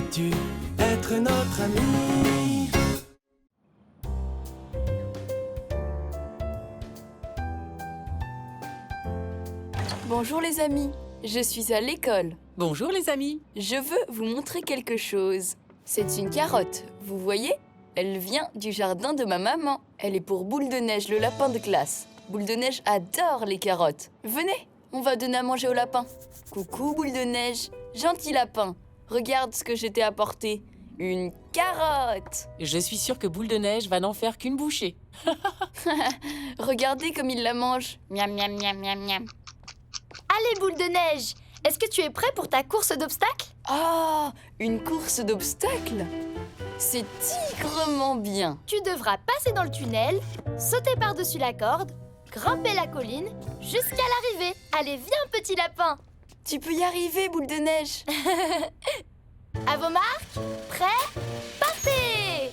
Veux-tu être notre ami? Bonjour les amis, je suis à l'école. Bonjour les amis. Je veux vous montrer quelque chose. C'est une carotte, vous voyez? Elle vient du jardin de ma maman. Elle est pour Boule de Neige, le lapin de classe. Boule de Neige adore les carottes. Venez, on va donner à manger au lapin. Coucou Boule de Neige, gentil lapin. Regarde ce que je t'ai apporté. Une carotte! Je suis sûre que Boule de Neige va n'en faire qu'une bouchée. Regardez comme il la mange. Miam, miam, miam, miam, miam. Allez, Boule de Neige, est-ce que tu es prêt pour ta course d'obstacles? Ah, une course d'obstacles? C'est tigrement bien. Tu devras passer dans le tunnel, sauter par-dessus la corde, grimper la colline jusqu'à l'arrivée. Allez, viens, petit lapin. Tu peux y arriver, Boule de Neige. À vos marques, prêts, partez!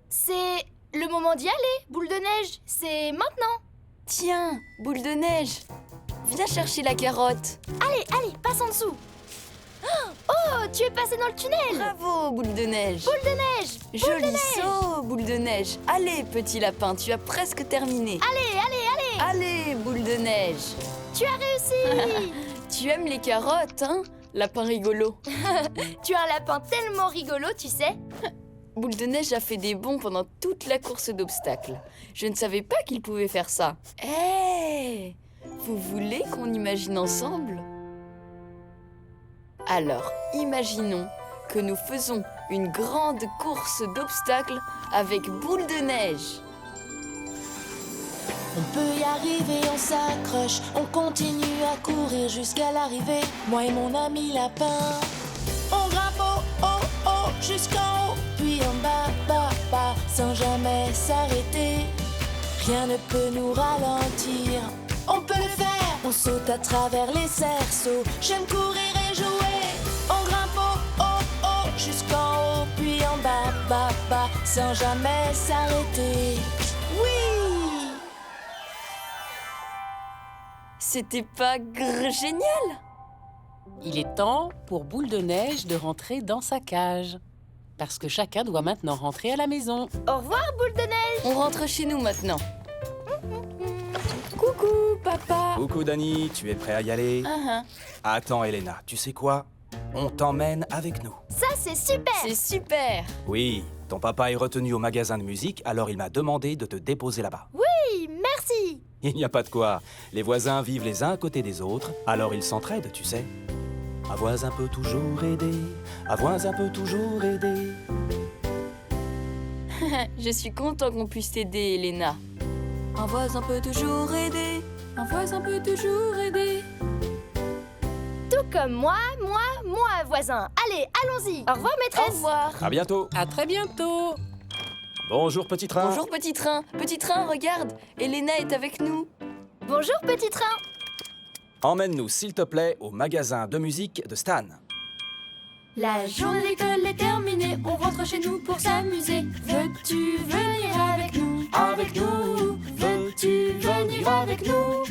C'est le moment d'y aller, Boule de Neige. C'est maintenant. Tiens, Boule de Neige, viens chercher la carotte. Allez, allez, passe en dessous. Oh, tu es passé dans le tunnel. Bravo, Boule de Neige. Boule de Neige. Joli saut, Boule de Neige. Allez, petit lapin, tu as presque terminé. Allez, allez, allez. Allez, Boule de Neige. Tu as réussi. Tu aimes les carottes, hein, lapin rigolo? Tu es un lapin tellement rigolo, tu sais. Boule de Neige a fait des bonds pendant toute la course d'obstacles. Je ne savais pas qu'il pouvait faire ça. Hé, vous voulez qu'on imagine ensemble? Alors, imaginons que nous faisons une grande course d'obstacles avec Boule de Neige. On peut y arriver, on s'accroche, on continue à courir jusqu'à l'arrivée. Moi et mon ami lapin, on grimpe haut, haut, haut, jusqu'en haut, puis en bas, bas, bas, sans jamais s'arrêter. Rien ne peut nous ralentir, on peut le faire. On saute à travers les cerceaux, j'aime courir et jouer. On grimpe haut, haut, haut, jusqu'en haut, puis en bas, bas, bas, sans jamais s'arrêter. Oui! C'était pas génial? Il est temps pour Boule de Neige de rentrer dans sa cage. Parce que chacun doit maintenant rentrer à la maison. Au revoir, Boule de Neige. On rentre chez nous maintenant. Coucou, papa. Coucou Dani, tu es prêt à y aller? Attends Elena, tu sais quoi? On t'emmène avec nous. Ça, c'est super. C'est super. Oui, ton papa est retenu au magasin de musique, alors il m'a demandé de te déposer là-bas. Oui, merci. Il n'y a pas de quoi. Les voisins vivent les uns à côté des autres, alors ils s'entraident, tu sais. Un voisin peut toujours aider, un voisin peut toujours aider. Je suis content qu'on puisse t'aider, Elena. Un voisin peut toujours aider. Un voisin peut toujours aider. Tout comme moi, voisin. Allez, allons-y. Au revoir, Au maîtresse. revoir. À bientôt. À très bientôt. Bonjour petit train. Bonjour, petit train. Petit train, regarde. Elena est avec nous. Bonjour, petit train. Emmène-nous s'il te plaît au magasin de musique de Stan. La journée d'école est terminée, on rentre chez nous pour s'amuser. Veux-tu venir avec nous? Avec nous. Veux-tu venir avec nous?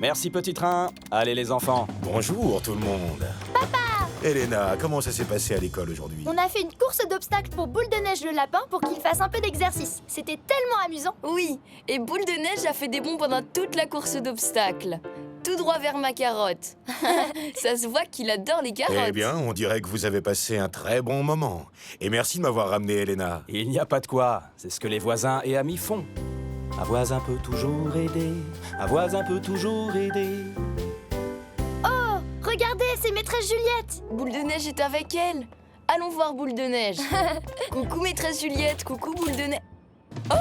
Merci petit train. Allez les enfants. Bonjour tout le monde. Papa! Elena, comment ça s'est passé à l'école aujourd'hui? On a fait une course d'obstacles pour Boule de Neige le lapin pour qu'il fasse un peu d'exercice. C'était tellement amusant. Oui, et Boule de Neige a fait des bonds pendant toute la course d'obstacles. Tout droit vers ma carotte. Ça se voit qu'il adore les carottes. Eh bien, on dirait que vous avez passé un très bon moment. Et merci de m'avoir ramené Elena. Il n'y a pas de quoi. C'est ce que les voisins et amis font. Un voisin peut toujours aider. Un voisin peut toujours aider. Oh, regardez, c'est maîtresse Juliette. Boule de Neige est avec elle. Allons voir Boule de Neige. Coucou maîtresse Juliette, coucou Boule de Neige. Oh!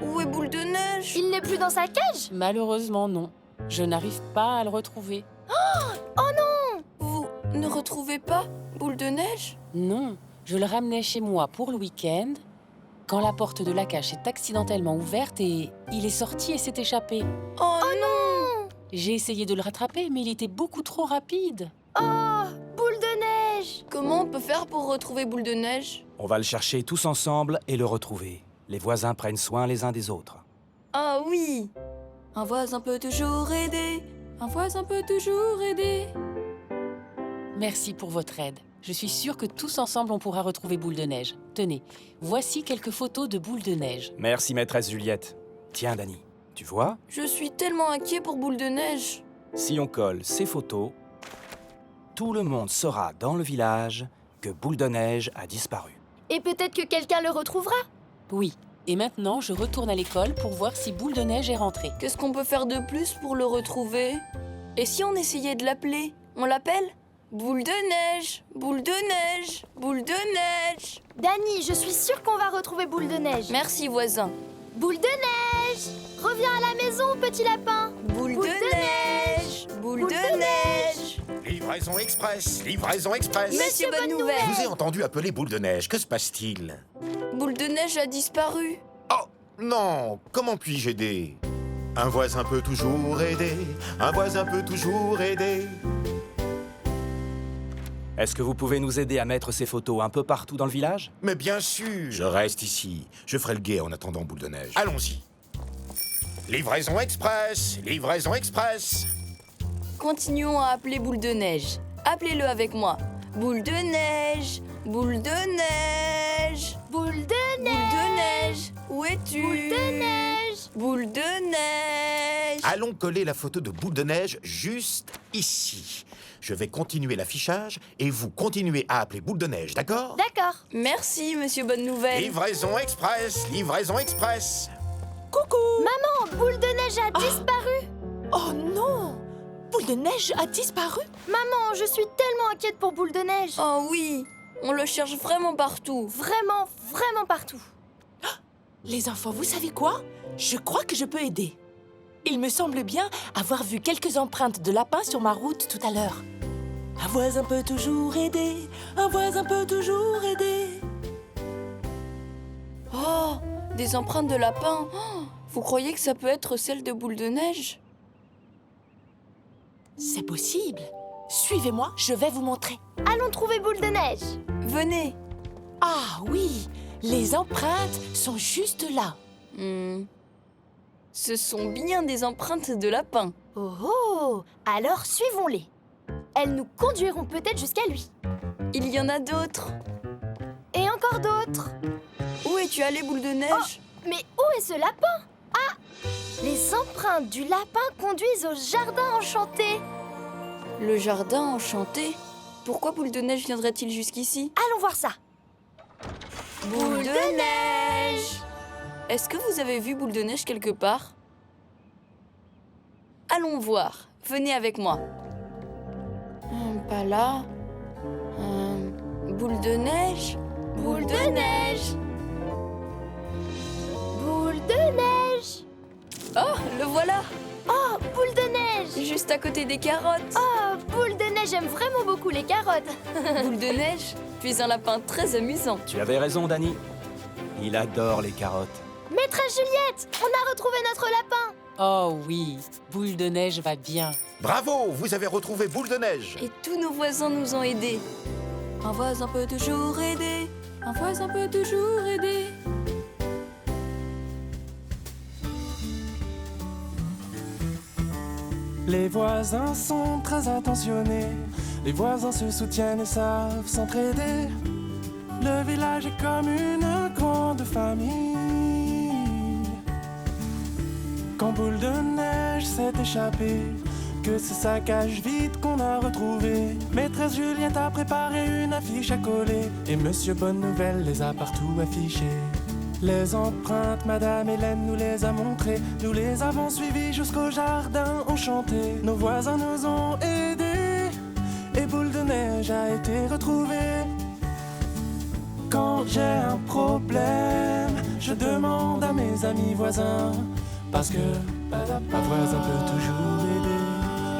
Où est Boule de Neige? Il n'est plus dans sa cage. Malheureusement, non. Je n'arrive pas à le retrouver. Oh non! Vous ne retrouvez pas Boule de Neige? Non, je le ramenais chez moi pour le week-end, quand la porte de la cage s'est accidentellement ouverte et il est sorti et s'est échappé. Oh non! J'ai essayé de le rattraper, mais il était beaucoup trop rapide. Oh, Boule de Neige. Comment on peut faire pour retrouver Boule de Neige? On va le chercher tous ensemble et le retrouver. Les voisins prennent soin les uns des autres. Ah oui! Un voisin peut toujours aider. Un voisin peut toujours aider. Merci pour votre aide. Je suis sûre que tous ensemble, on pourra retrouver Boule de Neige. Tenez, voici quelques photos de Boule de Neige. Merci, maîtresse Juliette. Tiens, Dani, tu vois, Je suis tellement inquiet pour Boule de Neige. si on colle ces photos, tout le monde saura dans le village que Boule de Neige a disparu. Et peut-être que quelqu'un le retrouvera. Oui, et maintenant, je retourne à l'école pour voir si Boule de Neige est rentrée. Qu'est-ce qu'on peut faire de plus pour le retrouver? Et si on essayait de l'appeler? On l'appelle? Boule de neige, boule de neige, boule de neige. Dani, je suis sûre qu'on va retrouver Boule de Neige. Merci, voisin. Boule de Neige! Reviens à la maison, petit lapin! Boule de neige, boule Boule de de neige. Livraison express, livraison express. Monsieur Bonne Nouvelle. Je vous ai entendu appeler Boule de Neige. Que se passe-t-il? Boule de neige a disparu. Oh, non. Comment puis-je aider? Un voisin peut toujours aider. Un voisin peut toujours aider. Est-ce que vous pouvez nous aider à mettre ces photos un peu partout dans le village? Mais bien sûr. Je reste ici. Je ferai le guet en attendant Boule de Neige. Allons-y. Livraison express, livraison express. Continuons à appeler Boule de neige. Appelez-le avec moi. Boule de neige, boule de neige. Boule de Boule de neige, où es-tu? Boule de neige! Boule de neige. Allons coller la photo de Boule de Neige juste ici. Je vais continuer l'affichage et vous continuez à appeler Boule de Neige, d'accord? D'accord. Merci, Monsieur Bonne Nouvelle. Livraison express, livraison express. Maman, Boule de Neige a disparu! Oh non! Boule de Neige a disparu? Maman, je suis tellement inquiète pour Boule de Neige. Oh oui, on le cherche vraiment partout. Vraiment, vraiment partout. Les enfants, vous savez quoi? Je crois que je peux aider. Il me semble bien avoir vu quelques empreintes de lapin sur ma route tout à l'heure. Un voisin peut toujours aider, un voisin peut toujours aider. Oh, des empreintes de lapin. Oh, vous croyez que ça peut être celle de Boule de Neige? C'est possible. Suivez-moi, je vais vous montrer. Allons trouver Boule de Neige. Venez. Ah oui, les empreintes sont juste là. Ce sont bien des empreintes de lapin. Oh oh! Alors suivons-les. Elles nous conduiront peut-être jusqu'à lui. Il y en a d'autres. Et encore d'autres. Où es-tu allé, Boule de Neige? Mais où est ce lapin? Ah! Les empreintes du lapin conduisent au jardin enchanté. Le jardin enchanté? Pourquoi Boule de Neige viendrait-il jusqu'ici? Allons voir ça. Boule de Neige! Est-ce que vous avez vu Boule de Neige quelque part? Allons voir. Venez avec moi. Pas là. Boule de Neige? Boule de Neige. Boule de Neige. Oh, le voilà! Oh, Boule de Neige. Juste à côté des carottes. Oh, Boule de Neige aime vraiment beaucoup les carottes. Boule de Neige, tu es un lapin très amusant. Tu avais raison, Dani. Il adore les carottes. Maîtresse Juliette, on a retrouvé notre lapin. Oh oui, Boule de Neige va bien. Bravo, vous avez retrouvé Boule de Neige. Et tous nos voisins nous ont aidés. Un voisin peut toujours aider. Un voisin peut toujours aider. Les voisins sont très attentionnés. Les voisins se soutiennent et savent s'entraider. Le village est comme une grande famille. Quand Boule de Neige s'est échappée, que ce saccage vide qu'on a retrouvé. Maîtresse Juliette a préparé une affiche à coller et Monsieur Bonne Nouvelle les a partout affichées. Les empreintes, Madame Hélène nous les a montrées. Nous les avons suivies jusqu'au jardin enchanté. Nos voisins nous ont aidés et Boule de Neige a été retrouvée. Quand j'ai un problème, je demande à mes amis voisins. Parce que un voisin peut toujours aider.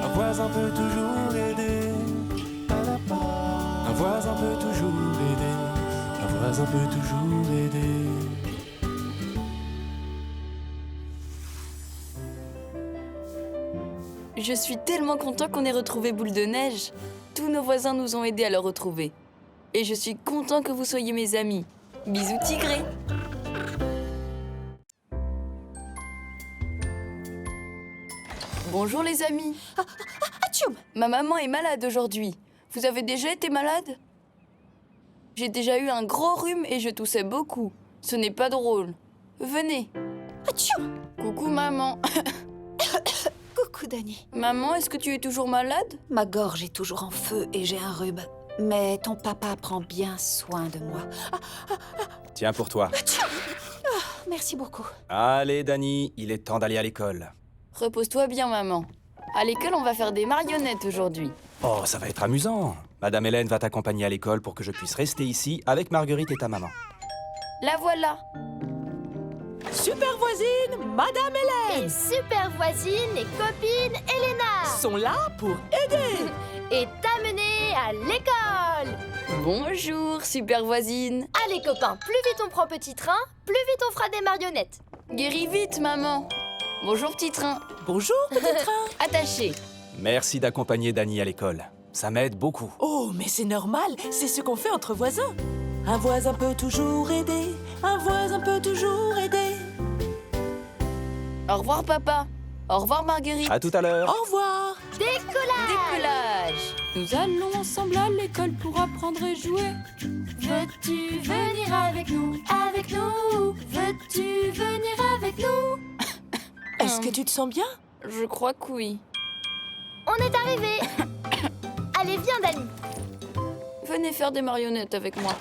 Un voisin peut toujours aider. Un voisin peut toujours aider. Un voisin peut toujours aider. Je suis tellement content qu'on ait retrouvé Boule de Neige. Tous nos voisins nous ont aidés à le retrouver. Et je suis content que vous soyez mes amis. Bisous tigrés. Bonjour les amis. Ma maman est malade aujourd'hui. Vous avez déjà été malade? J'ai déjà eu un gros rhume et je toussais beaucoup. Ce n'est pas drôle. Venez. Coucou maman. Coucou, Dani. Maman, est-ce que tu es toujours malade? Ma gorge est toujours en feu et j'ai un rhume. Mais ton papa prend bien soin de moi. Tiens pour toi. Merci beaucoup. Allez, Dani, il est temps d'aller à l'école. Repose-toi bien maman. À l'école, on va faire des marionnettes aujourd'hui. Oh, ça va être amusant. Madame Hélène va t'accompagner à l'école pour que je puisse rester ici avec Marguerite et ta maman. La voilà. Super voisine, Madame Hélène Et super voisine et copine Elena sont là pour aider. et t'amener à l'école. Bonjour, super voisine. Allez copains, plus vite on prend petit train, plus vite on fera des marionnettes. Guéris vite, maman. Bonjour, petit train. Bonjour, petit train. Attaché. Merci d'accompagner Dani à l'école. Ça m'aide beaucoup. Oh, mais c'est normal, c'est ce qu'on fait entre voisins. Un voisin peut toujours aider, un voisin peut toujours aider. Au revoir, papa. Au revoir, Marguerite. À tout à l'heure. Au revoir. Décollage. Nous allons ensemble à l'école pour apprendre et jouer. Veux-tu venir avec nous? Avec nous? Veux-tu venir avec nous? Est-ce que tu te sens bien? Je crois que oui. On est arrivé. Allez, viens Dani. Venez faire des marionnettes avec moi.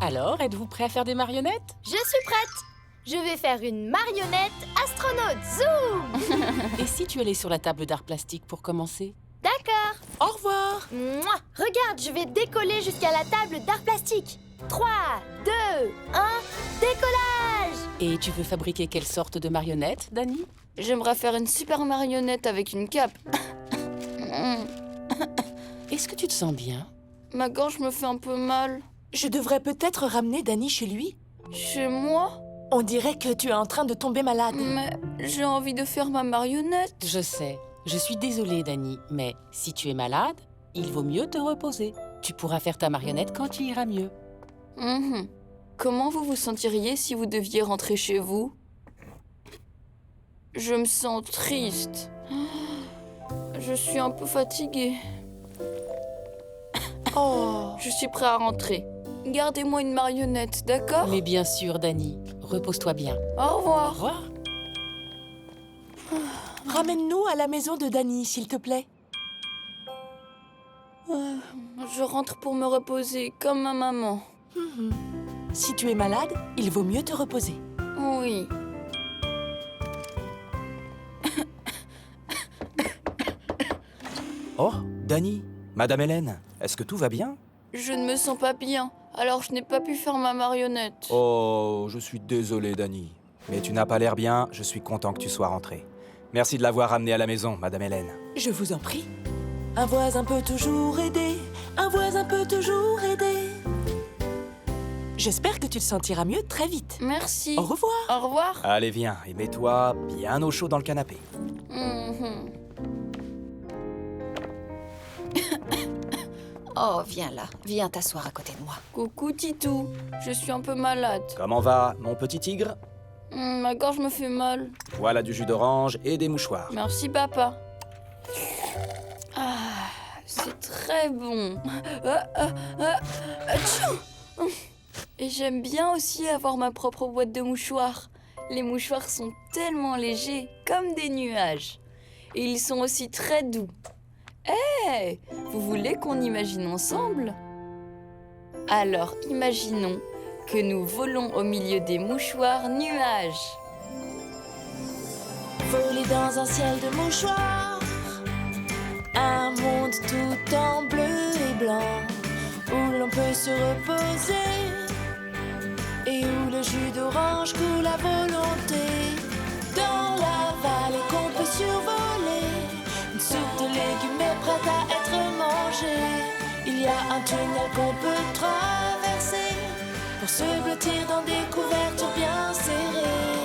Alors, êtes-vous prêt à faire des marionnettes? Je suis prête. Je vais faire une marionnette astronaute. Zoom! Et si tu allais sur la table d'art plastique pour commencer? D'accord. Au revoir. Mouah. Regarde, je vais décoller jusqu'à la table d'art plastique. 3, 2, 1, décollage! Et tu veux fabriquer quelle sorte de marionnette, Dani? J'aimerais faire une super marionnette avec une cape. Est-ce que tu te sens bien? Ma gorge me fait un peu mal. Je devrais peut-être ramener Dani chez lui. Chez moi? On dirait que tu es en train de tomber malade. Mais j'ai envie de faire ma marionnette. Je sais. Je suis désolée, Dani, mais si tu es malade, il vaut mieux te reposer. Tu pourras faire ta marionnette quand tu iras mieux. Mhm. Comment vous vous sentiriez si vous deviez rentrer chez vous? Je me sens triste. Je suis un peu fatiguée. Oh. Je suis prêt à rentrer. Gardez-moi une marionnette, d'accord? Mais bien sûr, Dani. Repose-toi bien. Au Au revoir. revoir. Ramène-nous à la maison de Dani, s'il te plaît. Je rentre pour me reposer, comme ma maman. Si tu es malade, il vaut mieux te reposer. Oui. Oh, Dani, Madame Hélène, est-ce que tout va bien? Je ne me sens pas bien, alors je n'ai pas pu faire ma marionnette. Oh, je suis désolé, Dani. Mais tu n'as pas l'air bien, je suis content que tu sois rentrée. Merci de l'avoir ramenée à la maison, Madame Hélène. Je vous en prie. Un voisin peut toujours aider, un voisin peut toujours aider. J'espère que tu te sentiras mieux très vite. Merci. Au revoir. Au revoir. Allez, viens, et mets-toi bien au chaud dans le canapé. Mhm. Oh, viens là. Viens t'asseoir à côté de moi. Coucou Titou, je suis un peu malade. Comment va, mon petit tigre? Ma gorge me fait mal. Voilà du jus d'orange et des mouchoirs. Merci papa. Ah, c'est très bon. Atchou. Et j'aime bien aussi avoir ma propre boîte de mouchoirs. Les mouchoirs sont tellement légers, comme des nuages. Et ils sont aussi très doux. Hé, vous voulez qu'on imagine ensemble? Alors imaginons que nous volons au milieu des mouchoirs nuages. Voler dans un ciel de mouchoirs, un monde tout en bleu et blanc, où l'on peut se reposer et où le jus d'orange coule à volonté. Dans la vallée qu'on peut survoler, une soupe de légumes est prête à être mangée. Il y a un tunnel qu'on peut traverser pour se blottir dans des couvertures bien serrées.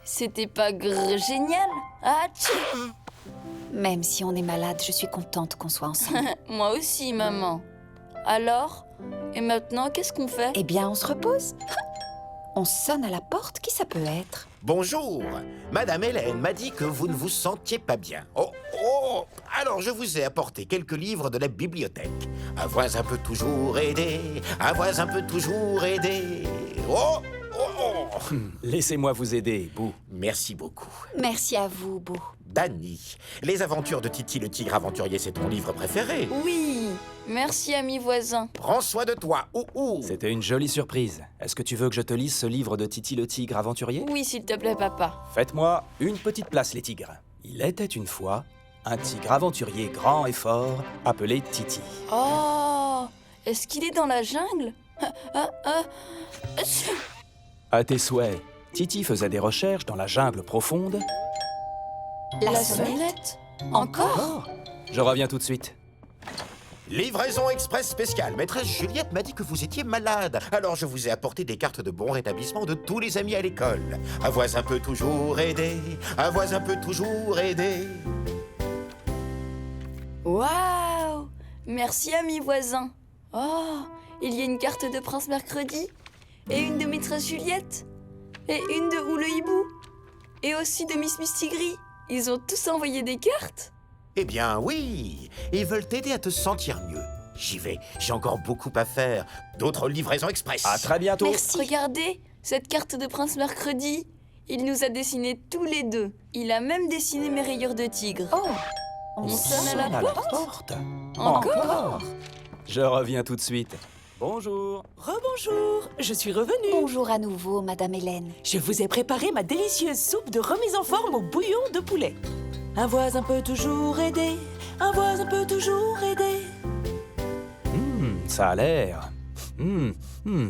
C'était pas génial? Atchou. Même si on est malade, je suis contente qu'on soit ensemble. Moi aussi, maman. Alors? Et maintenant, qu'est-ce qu'on fait? Eh bien, on se repose. On sonne à la porte, qui ça peut être? Bonjour. Madame Hélène m'a dit que vous ne vous sentiez pas bien. Oh, alors je vous ai apporté quelques livres de la bibliothèque. Un voisin peut toujours aider, un voisin peut toujours aider. Oh. Laissez-moi vous aider, Boo. Merci beaucoup. Merci à vous, Boo. Danny, Les aventures de Titi le tigre aventurier, c'est ton livre préféré. Oui, merci ami voisin. Prends soin de toi. C'était une jolie surprise. Est-ce que tu veux que je te lise ce livre de Titi le tigre aventurier? Oui, s'il te plaît, papa. Faites-moi une petite place, les tigres. Il était une fois un tigre aventurier grand et fort appelé Titi. Oh, est-ce qu'il est dans la jungle? À tes souhaits, Titi faisait des recherches dans la jungle profonde. La sonnette? Encore? Je reviens tout de suite. Livraison express spéciale. Maîtresse Juliette m'a dit que vous étiez malade. Alors je vous ai apporté des cartes de bon rétablissement de tous les amis à l'école. Un voisin peut toujours aider. Un voisin peut toujours aider. Waouh! Merci ami voisin. Oh, il y a une carte de Prince Mercredi, et une de Maîtresse Juliette, et une de Ou le hibou, et aussi de Miss Mistigris. Ils ont tous envoyé des cartes? Eh bien oui, ils veulent t'aider à te sentir mieux. J'y vais, j'ai encore beaucoup à faire. D'autres livraisons express. À très bientôt. Merci. Regardez, cette carte de Prince Mercredi. Il nous a dessinés tous les deux. Il a même dessiné mes rayures de tigre. Oh, On sonne à la porte. Encore? Je reviens tout de suite. Bonjour. Rebonjour, je suis revenue. Bonjour à nouveau, Madame Hélène. Je vous ai préparé ma délicieuse soupe de remise en forme au bouillon de poulet. Un voisin peut toujours aider, un voisin peut toujours aider. Ça a l'air.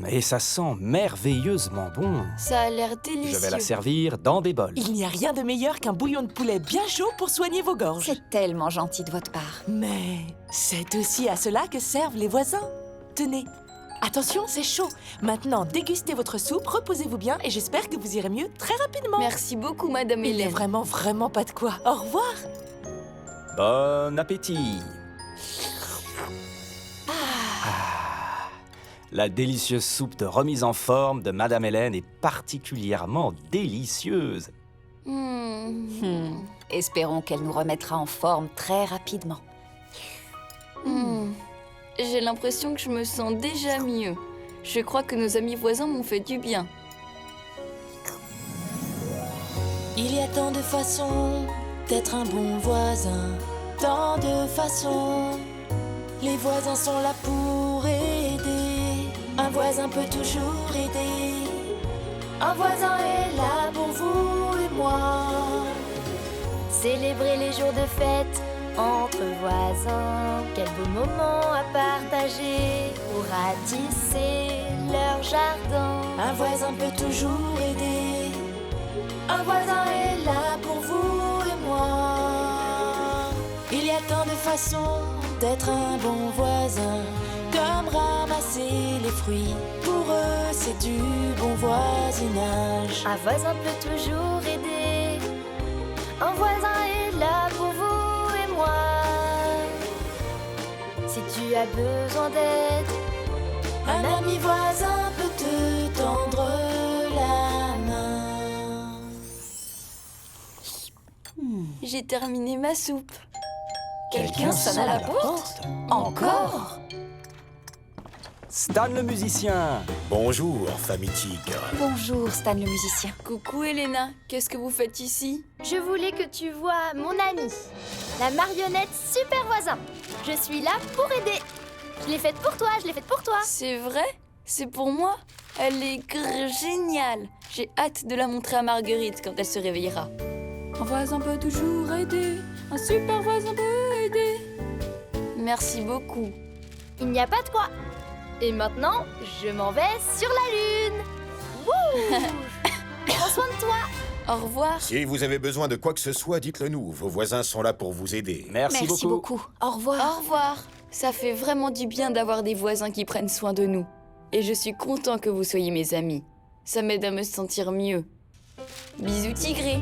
Et ça sent merveilleusement bon. Ça a l'air délicieux. Je vais la servir dans des bols. Il n'y a rien de meilleur qu'un bouillon de poulet bien chaud pour soigner vos gorges. C'est tellement gentil de votre part. Mais c'est aussi à cela que servent les voisins. Tenez, attention, c'est chaud. Maintenant, dégustez votre soupe, reposez-vous bien et j'espère que vous irez mieux très rapidement. Merci beaucoup, Madame Il n'y a Hélène. vraiment pas de quoi. Au revoir. Bon appétit. La délicieuse soupe de remise en forme de Madame Hélène est particulièrement délicieuse. Espérons qu'elle nous remettra en forme très rapidement. J'ai l'impression que je me sens déjà mieux. Je crois que nos amis voisins m'ont fait du bien. Il y a tant de façons d'être un bon voisin, tant de façons. Les voisins sont là pour aider. Un voisin peut toujours aider. Un voisin est là pour vous et moi. Célébrer les jours de fête entre voisins. Quel beau moment à partager pour ratisser leur jardin. Un voisin peut toujours aider. Un voisin est là pour vous et moi. Il y a tant de façons d'être un bon voisin, comme ramasser les fruits. Pour eux, c'est du bon voisinage. Un voisin peut toujours aider. Un voisin est là pour vous et moi. Si tu as besoin d'aide, un ami voisin peut te tendre la main. J'ai terminé ma soupe. Quelqu'un sonne à la porte? Encore? Stan le musicien. Bonjour, famille tigre. Bonjour, Stan le musicien. Coucou Elena, qu'est-ce que vous faites ici? je voulais que tu vois mon amie, la marionnette super voisin. Je suis là pour aider. Je l'ai faite pour toi, je l'ai faite pour toi. C'est vrai? C'est pour moi? Elle est géniale. J'ai hâte de la montrer à Marguerite quand elle se réveillera. Un voisin peut toujours aider, un super voisin peut aider. Merci beaucoup. Il n'y a pas de quoi. Et maintenant, je m'en vais sur la lune. Wouh! Prends soin de toi. Au revoir. Si vous avez besoin de quoi que ce soit, dites-le nous. Vos voisins sont là pour vous aider. Merci beaucoup. Au revoir. Au revoir. Ça fait vraiment du bien d'avoir des voisins qui prennent soin de nous. Et je suis content que vous soyez mes amis. Ça m'aide à me sentir mieux. Bisous tigrés.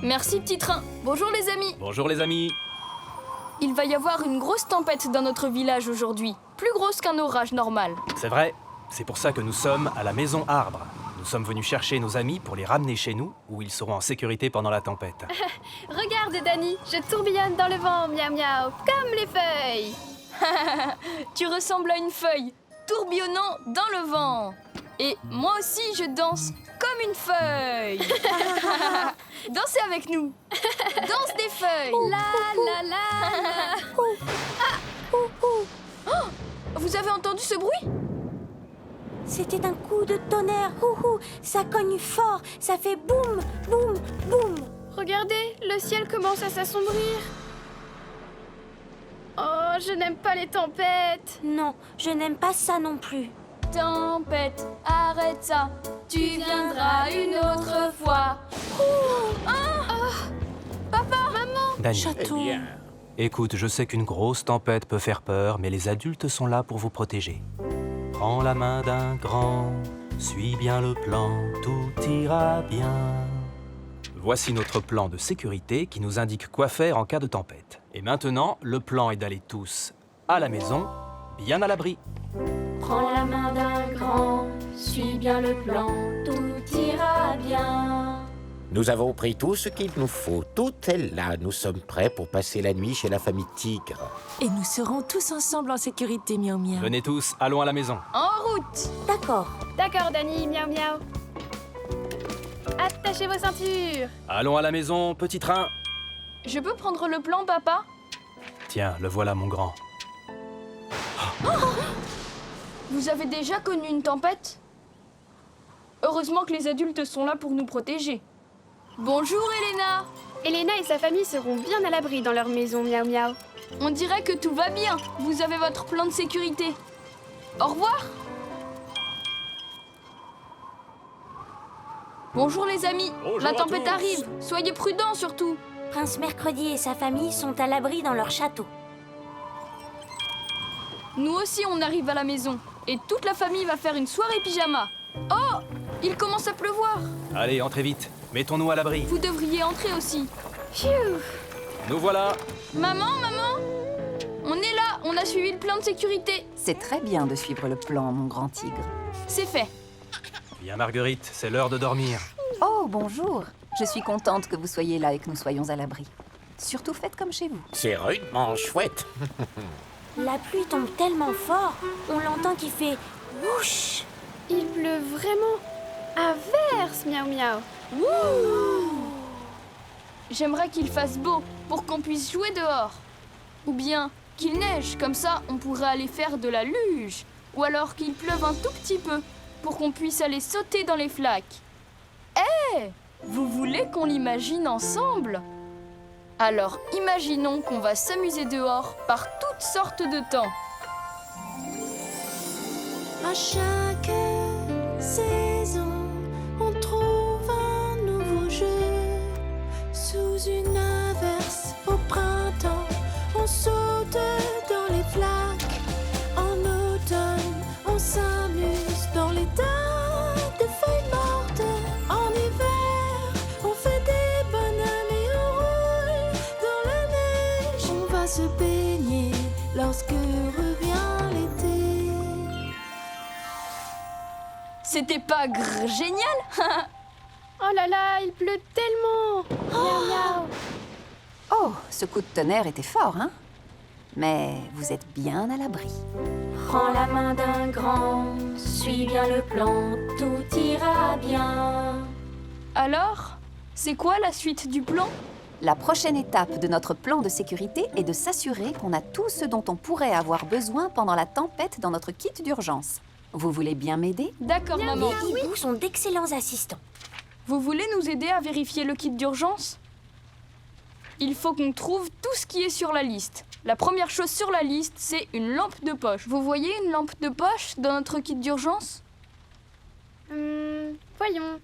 Merci petit train. Bonjour les amis. Bonjour les amis. Il va y avoir une grosse tempête dans notre village aujourd'hui. plus grosse qu'un orage normal. C'est vrai, c'est pour ça que nous sommes à la maison Arbre. Nous sommes venus chercher nos amis pour les ramener chez nous, où ils seront en sécurité pendant la tempête. Regarde, Dani, je tourbillonne dans le vent, miaou miaou, comme les feuilles. Tu ressembles à une feuille, tourbillonnant dans le vent. Et moi aussi, je danse comme une feuille. Dansez avec nous. Danse des feuilles. La la la. Oh, vous avez entendu ce bruit? C'était un coup de tonnerre. Houhou, ça cogne fort. Ça fait boum, boum, boum. Regardez, le ciel commence à s'assombrir. Oh, je n'aime pas les tempêtes. Non, je n'aime pas ça non plus. Tempête, arrête ça. Tu viendras une autre fois. Papa, maman. Dani, Eh bien, écoute, je sais qu'une grosse tempête peut faire peur, mais les adultes sont là pour vous protéger. Prends la main d'un grand, suis bien le plan, tout ira bien. Voici notre plan de sécurité qui nous indique quoi faire en cas de tempête. Et maintenant, le plan est d'aller tous à la maison, bien à l'abri. Prends la main d'un grand, suis bien le plan, tout ira bien. nous avons pris tout ce qu'il nous faut. Tout est là. Nous sommes prêts pour passer la nuit chez la famille Tigre. Et nous serons tous ensemble en sécurité, miaou miaou. Venez tous, allons à la maison. En route. D'accord. D'accord, Dani, miaou miaou. Attachez vos ceintures. Allons à la maison, petit train. Je peux prendre le plan, papa? Tiens, le voilà, mon grand. Vous avez déjà connu une tempête? Heureusement que les adultes sont là pour nous protéger. Bonjour, Elena. Elena et sa famille seront bien à l'abri dans leur maison, miaou miaou. On dirait que tout va bien. Vous avez votre plan de sécurité. Au revoir. Bonjour les amis. La tempête arrive. Soyez prudents surtout. Prince Mercredi et sa famille sont à l'abri dans leur château. Nous aussi on arrive à la maison. Et toute la famille va faire une soirée pyjama. Oh, il commence à pleuvoir. Allez, entrez vite. Mettons-nous à l'abri. Vous devriez entrer aussi. Nous voilà. Maman, on est là. On a suivi le plan de sécurité. C'est très bien de suivre le plan, mon grand tigre. C'est fait. Viens, Marguerite, c'est l'heure de dormir. Oh, bonjour. Je suis contente que vous soyez là et que nous soyons à l'abri. Surtout faites comme chez vous. C'est rudement chouette. La pluie tombe tellement fort, on l'entend qui fait whoosh. Il pleut vraiment à verse, miaou miaou. J'aimerais qu'il fasse beau pour qu'on puisse jouer dehors. Ou bien qu'il neige, comme ça on pourrait aller faire de la luge. Ou alors qu'il pleuve un tout petit peu pour qu'on puisse aller sauter dans les flaques. Vous voulez qu'on l'imagine ensemble? Alors imaginons qu'on va s'amuser dehors par toutes sortes de temps. À chaque saison, on trouve un nouveau jeu. Sous une averse au printemps, on saute dans les flaques. En automne, on s'amuse dans les tas de feuilles mortes. En hiver, on fait des bonhommes et on roule dans la neige. On va se baigner lorsque revient l'été. C'était pas génial? Oh là là, il pleut tellement. Miaou miaou. Oh, ce coup de tonnerre était fort, hein? Mais vous êtes bien à l'abri. Prends la main d'un grand, suis bien le plan, tout ira bien. Alors, c'est quoi la suite du plan? La prochaine étape de notre plan de sécurité est de s'assurer qu'on a tout ce dont on pourrait avoir besoin pendant la tempête dans notre kit d'urgence. Vous voulez bien m'aider? D'accord, maman. Les hiboux sont d'excellents assistants. Vous voulez nous aider à vérifier le kit d'urgence? Il faut qu'on trouve tout ce qui est sur la liste. La première chose sur la liste, c'est une lampe de poche. Vous voyez une lampe de poche dans notre kit d'urgence? Voyons.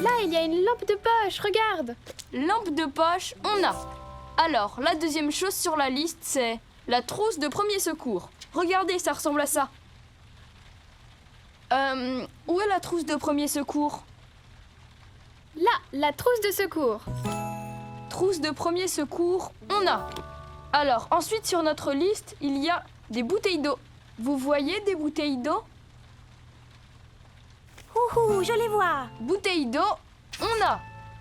Là, il y a une lampe de poche, regarde. Lampe de poche, on a. Alors, la deuxième chose sur la liste, c'est la trousse de premier secours. Regardez, ça ressemble à ça. Où est la trousse de premier secours? Là, la trousse de secours. Trousse de premier secours, on a. Alors, ensuite sur notre liste, il y a des bouteilles d'eau. vous voyez des bouteilles d'eau? Ouhou, je les vois. Bouteilles d'eau,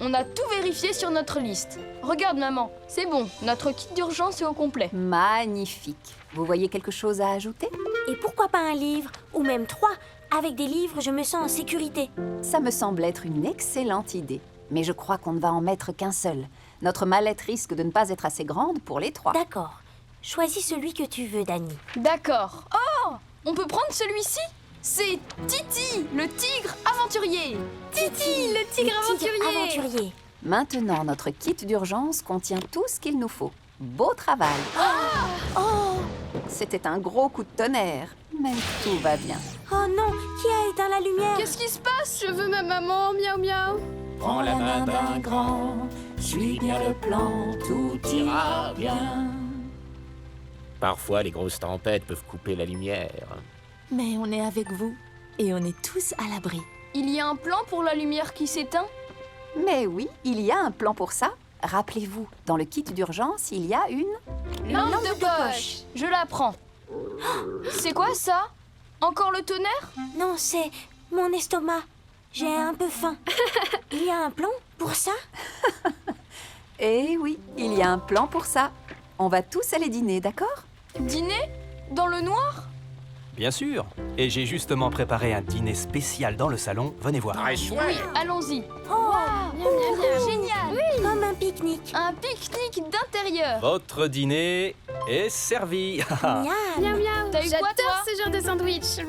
on a tout vérifié sur notre liste. Regarde maman, c'est bon, notre kit d'urgence est au complet. Magnifique. Vous voyez quelque chose à ajouter? Et pourquoi pas un livre? Ou même 3? Avec des livres, je me sens en sécurité. Ça me semble être une excellente idée. Mais je crois qu'on ne va en mettre qu'un seul. Notre mallette risque de ne pas être assez grande pour les 3. D'accord. Choisis celui que tu veux, Dani. D'accord. Oh, on peut prendre celui-ci? C'est Titi, le tigre aventurier. Titi, le tigre aventurier. Maintenant, notre kit d'urgence contient tout ce qu'il nous faut. Beau travail. Oh C'était un gros coup de tonnerre, mais tout va bien. Oh non, qui a éteint la lumière? Qu'est-ce qui se passe? Je veux ma maman, miaou miaou. Prends la main d'un grand, suis bien le plan, tout ira bien. Parfois, les grosses tempêtes peuvent couper la lumière. Mais on est avec vous et on est tous à l'abri. Il y a un plan pour la lumière qui s'éteint? Mais oui, il y a un plan pour ça. Rappelez-vous, dans le kit d'urgence, il y a une... Lampe de poche. Je la prends. C'est quoi ça? Encore le tonnerre? Non, c'est mon estomac. J'ai un peu faim. Il y a un plan pour ça? Eh oui, il y a un plan pour ça. On va tous aller dîner, d'accord? Dîner? Dans le noir? Bien sûr. Et j'ai justement préparé un dîner spécial dans le salon. Venez voir. Très Oui, chouette. allons-y. Oh, Génial. comme un pique-nique. Un pique-nique d'intérieur. Votre dîner est servi. Miam. Miaou miaou. T'as eu quoi, toi? J'adore ce genre de sandwich.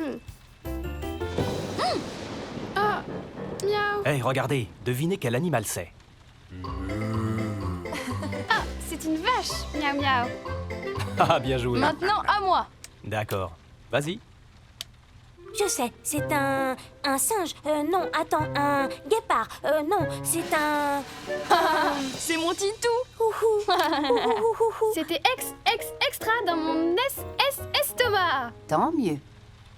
Ah, miaou. Hey, regardez, devinez quel animal c'est. Ah, c'est une vache. Miaou miaou. Ah, bien joué. Maintenant, à moi. D'accord. Vas-y. Je sais, c'est un singe. Non, attends, un guépard. Non, c'est un... C'est mon titou. C'était extra dans mon estomac. Tant mieux.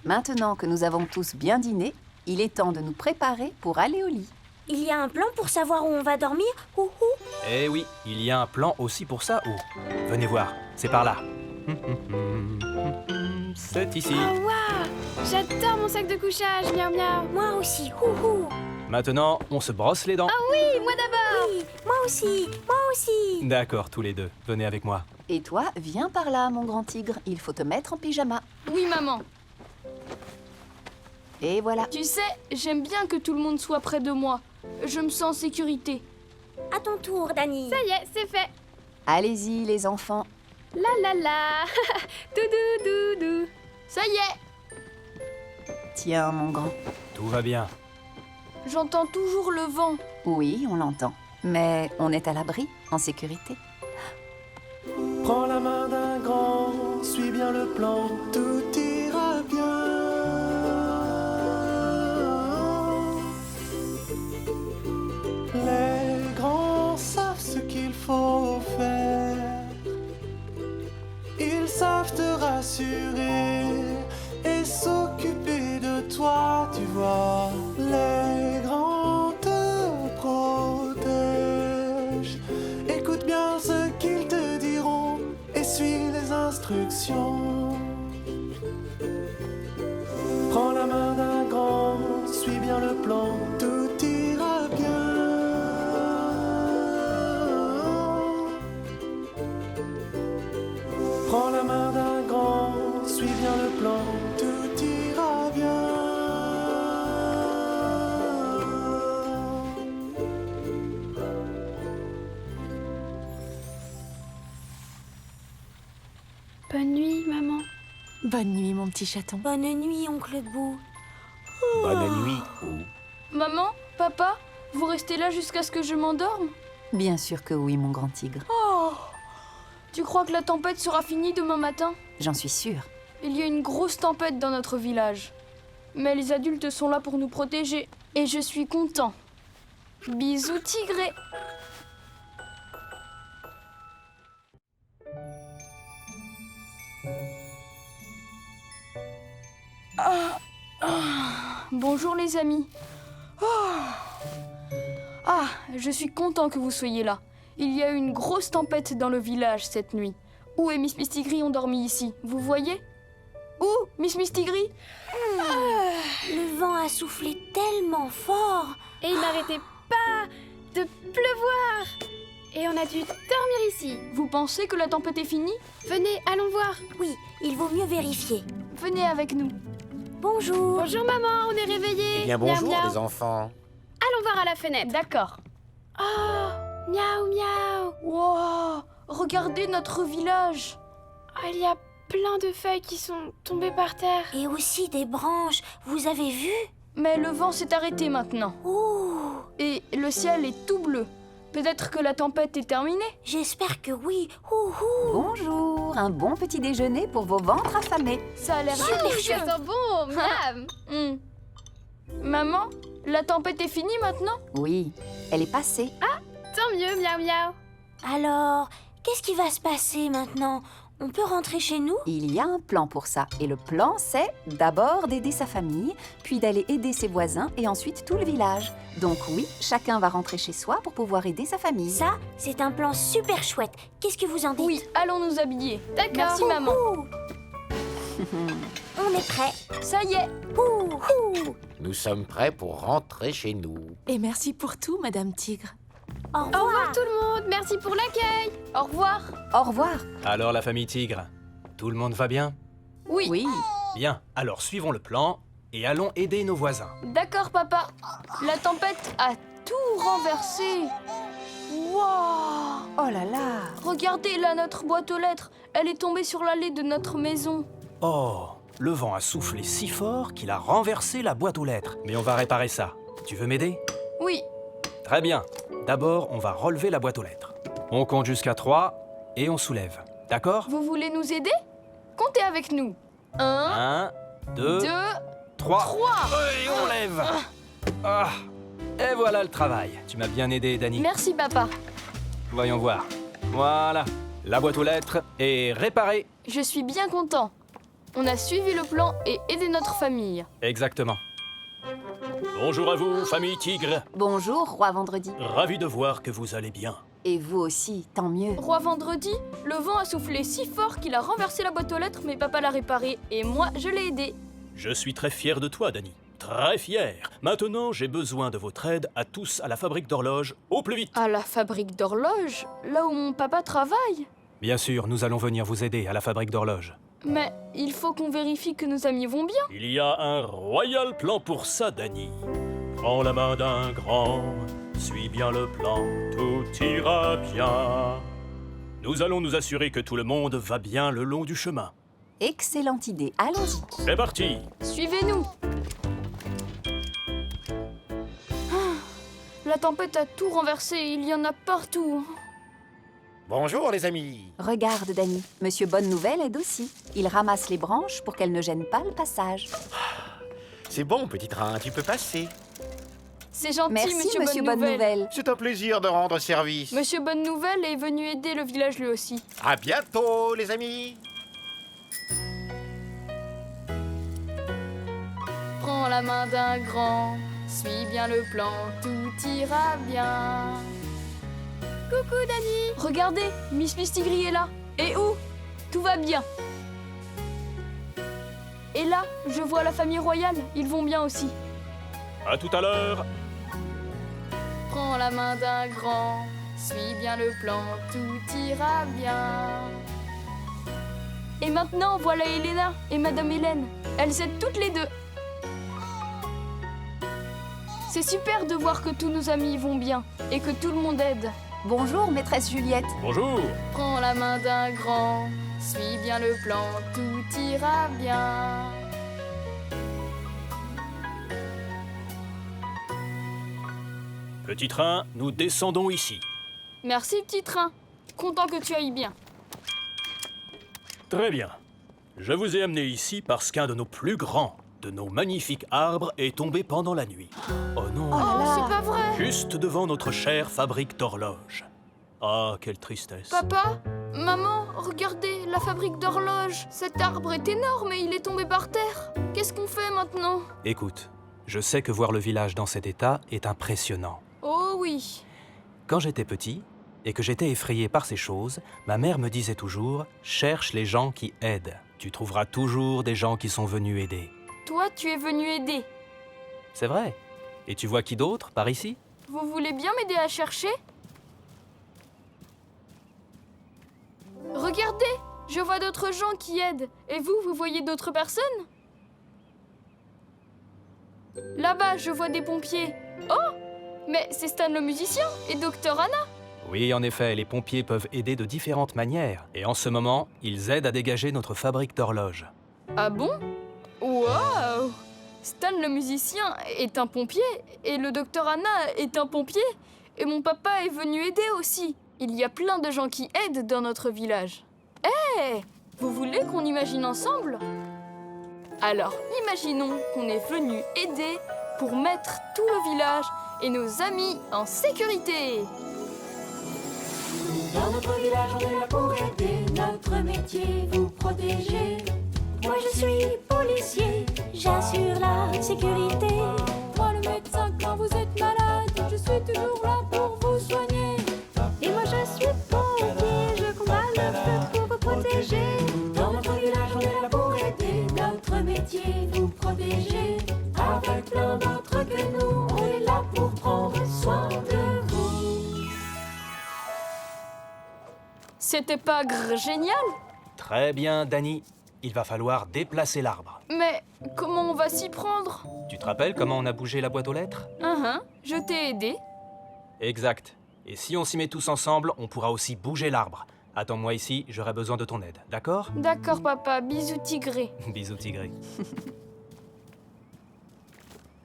Maintenant que nous avons tous bien dîné, il est temps de nous préparer pour aller au lit. Il y a un plan pour savoir où on va dormir? Eh oui, il y a un plan aussi pour ça. Oh, venez voir, c'est par là. C'est ici. Oh waouh, j'adore mon sac de couchage. Miaou miaou. Moi aussi. Maintenant, on se brosse les dents. Oui, moi d'abord. Oui, moi aussi. D'accord, tous les deux. Venez avec moi. Et toi, viens par là, mon grand tigre. Il faut te mettre en pyjama. Oui, maman. Et voilà. Tu sais, j'aime bien que tout le monde soit près de moi. Je me sens en sécurité. À ton tour, Dani. Ça y est, c'est fait. Allez-y, les enfants. La la la. Doudou doudou. Ça y est, Tiens, mon grand. Tout va bien. j'entends toujours le vent. Oui, on l'entend. Mais on est à l'abri, en sécurité. Prends la main d'un grand, suis bien le plan, tout ira bien. Les grands savent ce qu'il faut faire. Ils savent te rassurer et s'occuper de toi, tu vois. Les grands te protègent. Écoute bien ce qu'ils te diront et suis les instructions. Prends la main d'un grand, suis bien le plan, tout ira bien. Prends la main d'un grand, suis bien le plan, tout ira bien. Bonne nuit, maman. Bonne nuit, mon petit chaton. Bonne nuit, oncle Bou. Bonne nuit. Maman, papa, vous restez là jusqu'à ce que je m'endorme? Bien sûr que oui, mon grand tigre. Oh! Tu crois que la tempête sera finie demain matin? J'en suis sûre. Il y a une grosse tempête dans notre village. Mais les adultes sont là pour nous protéger. Et je suis content. Bisous, tigré! Bonjour les amis. Je suis content que vous soyez là. Il y a eu une grosse tempête dans le village cette nuit. Où et Miss Mistigris ont dormi ici, vous voyez? Où, Miss Mistigri? Le vent a soufflé tellement fort. Et il n'arrêtait pas de pleuvoir. Et on a dû dormir ici. Vous pensez que la tempête est finie? Venez, allons voir. Oui, il vaut mieux vérifier. Venez avec nous. Bonjour. Bonjour maman, on est réveillés. Eh bien, bonjour Miaou, miaou. les enfants. Allons voir à la fenêtre. D'accord. Oh, miaou miaou. Wow, regardez notre village. Oh, il y a plein de feuilles qui sont tombées par terre. Et aussi des branches. Vous avez vu? Mais le vent s'est arrêté maintenant. Ouh, Et le ciel est tout bleu. Peut-être que la tempête est terminée. j'espère que oui. Ouh. Bonjour, un bon petit déjeuner pour vos ventres affamés. Ça a l'air Ça délicieux. sent bon, miam. Maman, la tempête est finie maintenant? Oui, elle est passée. Tant mieux, miaou miaou. Alors, qu'est-ce qui va se passer maintenant? On peut rentrer chez nous? Il y a un plan pour ça. Et le plan, c'est d'abord d'aider sa famille, puis d'aller aider ses voisins et ensuite tout le village. Donc oui, chacun va rentrer chez soi pour pouvoir aider sa famille. Ça, c'est un plan super chouette. Qu'est-ce que vous en dites? Oui, allons nous habiller. D'accord. Merci maman. Ouh. On est prêts. Ça y est. Ouh. Nous sommes prêts pour rentrer chez nous. Et merci pour tout, Madame Tigre. Au Au revoir. revoir tout le monde, merci pour l'accueil. Au revoir. Au revoir. Alors la famille Tigre, tout le monde va bien? Oui. Oui. Bien, alors suivons le plan et allons aider nos voisins. D'accord, papa. La tempête a tout renversé. Waouh! Oh là là. Regardez là notre boîte aux lettres. Elle est tombée sur l'allée de notre maison. Oh, le vent a soufflé si fort qu'il a renversé la boîte aux lettres. Mais on va réparer ça. Tu veux m'aider? Oui. Très bien. D'abord, on va relever la boîte aux lettres. On compte jusqu'à 3 et on soulève. D'accord? Vous voulez nous aider? Comptez avec nous. 1, 1, 2, 2, 3. 3. Et on lève. Ah. Et voilà le travail. Tu m'as bien aidé, Dani. Merci, papa. Voyons voir. Voilà. La boîte aux lettres est réparée. Je suis bien content. On a suivi le plan et aidé notre famille. Exactement. Bonjour à vous, famille Tigre. Bonjour, Roi Vendredi. Ravi de voir que vous allez bien. Et vous aussi, tant mieux. Roi Vendredi, le vent a soufflé si fort qu'il a renversé la boîte aux lettres, mais papa l'a réparée et moi, je l'ai aidé. Je suis très fier de toi, Dani. Très fier. Maintenant, j'ai besoin de votre aide à tous à la fabrique d'horloges, au plus vite. À la fabrique d'horloges, là où mon papa travaille. Bien sûr, nous allons venir vous aider à la fabrique d'horloges. Mais il faut qu'on vérifie que nos amis vont bien. Il y a un royal plan pour ça, Dani. Prends la main d'un grand, suis bien le plan, tout ira bien. Nous allons nous assurer que tout le monde va bien le long du chemin. Excellente idée, allons-y. C'est parti. Suivez-nous. La tempête a tout renversé, il y en a partout. Bonjour les amis. Regarde, Dani, Monsieur Bonne Nouvelle aide aussi. Il ramasse les branches pour qu'elles ne gênent pas le passage. C'est bon, petit train, tu peux passer. C'est gentil, Merci, Monsieur Bonne Nouvelle. C'est un plaisir de rendre service. Monsieur Bonne Nouvelle est venu aider le village lui aussi. À bientôt, les amis. Prends la main d'un grand, suis bien le plan, tout ira bien. Coucou Dani. Regardez, Miss Mistigri est là. Et où? Tout va bien. Et là, je vois la famille royale, ils vont bien aussi. À tout à l'heure. Prends la main d'un grand, suis bien le plan, tout ira bien. Et maintenant, voilà Elena et Madame Hélène. Elles aident toutes les deux. C'est super de voir que tous nos amis vont bien et que tout le monde aide. Bonjour, maîtresse Juliette. Bonjour. Prends la main d'un grand, suis bien le plan, tout ira bien. Petit train, nous descendons ici. Merci petit train, content que tu ailles bien. Très bien. Je vous ai amené ici parce qu'un de nos plus grands, de nos magnifiques arbres est tombé pendant la nuit. Oh non. Oh, c'est pas vrai. Juste devant notre chère fabrique d'horloges. Ah, quelle tristesse. Papa, maman, regardez, la fabrique d'horloges. Cet arbre est énorme et il est tombé par terre. Qu'est-ce qu'on fait maintenant? Écoute, je sais que voir le village dans cet état est impressionnant. Oh oui. Quand j'étais petit et que j'étais effrayé par ces choses, ma mère me disait toujours « cherche les gens qui aident ». Tu trouveras toujours des gens qui sont venus aider. Toi, tu es venu aider. C'est vrai. Et tu vois qui d'autre par ici? Vous voulez bien m'aider à chercher? Regardez, je vois d'autres gens qui aident. Et vous, vous voyez d'autres personnes? Là-bas, je vois des pompiers. Oh! Mais c'est Stan le musicien et Dr Anna. Oui, en effet, les pompiers peuvent aider de différentes manières. Et en ce moment, ils aident à dégager notre fabrique d'horloges. Ah bon? Waouh! Stan le musicien est un pompier et le Dr Anna est un pompier. Et mon papa est venu aider aussi. Il y a plein de gens qui aident dans notre village. Hé! Vous voulez qu'on imagine ensemble? Alors, imaginons qu'on est venu aider pour mettre tout le village et nos amis en sécurité. Dans notre village, on est là pour aider. Notre métier, vous protéger. Moi, je suis policier, j'assure la sécurité. Moi, le médecin, quand vous êtes malade, je suis toujours là pour vous soigner. Et moi, je suis pompier, je combats le feu pour vous protéger. Dans notre village, on est là pour aider. Notre métier, vous protéger. Avec plein d'autres que nous, on est là pour prendre soin de vous. C'était pas génial? Très bien, Danny. Il va falloir déplacer l'arbre. Mais comment on va s'y prendre? Tu te rappelles comment on a bougé la boîte aux lettres? Je t'ai aidé. Exact. Et si on s'y met tous ensemble, on pourra aussi bouger l'arbre. Attends-moi ici, j'aurai besoin de ton aide, d'accord? D'accord, papa. Bisous, tigré. Bisous, tigré.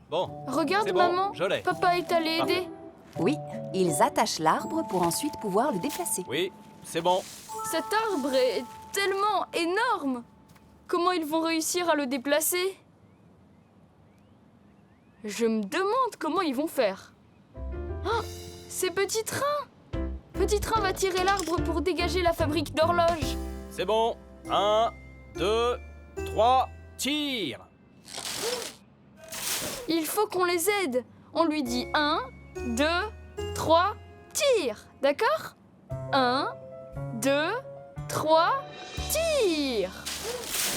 Bon, Regarde, c'est bon, maman. je l'ai. Papa est allé aider. Oui, ils attachent l'arbre pour ensuite pouvoir le déplacer. Oui, c'est bon. Cet arbre est tellement énorme. Comment ils vont réussir à le déplacer? Je me demande comment ils vont faire. Oh, c'est Petit Train! Petit Train va tirer l'arbre pour dégager la fabrique d'horloges. C'est bon. 1, 2, 3, tire! Il faut qu'on les aide. On lui dit 1, 2, 3, tire. D'accord? 1, 2, 3, tire.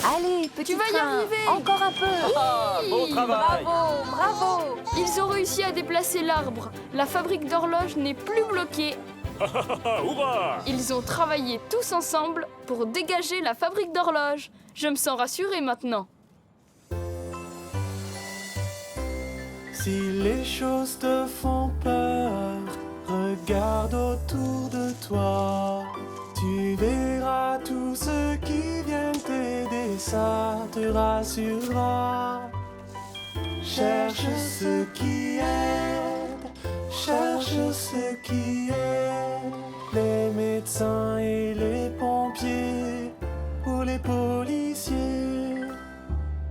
Allez, petit Tu vas y train, arriver. encore un peu. Ah, bon travail! Bravo, bravo. Ils ont réussi à déplacer l'arbre. La fabrique d'horloges n'est plus bloquée. Hurrah! Ils ont travaillé tous ensemble pour dégager la fabrique d'horloges. Je me sens rassurée maintenant. Si les choses te font peur, regarde autour de toi. Tu verras tous ceux qui viennent t'aider, ça te rassurera. Cherche ceux qui aident, cherche ceux qui aident. Les médecins et les pompiers, ou les policiers.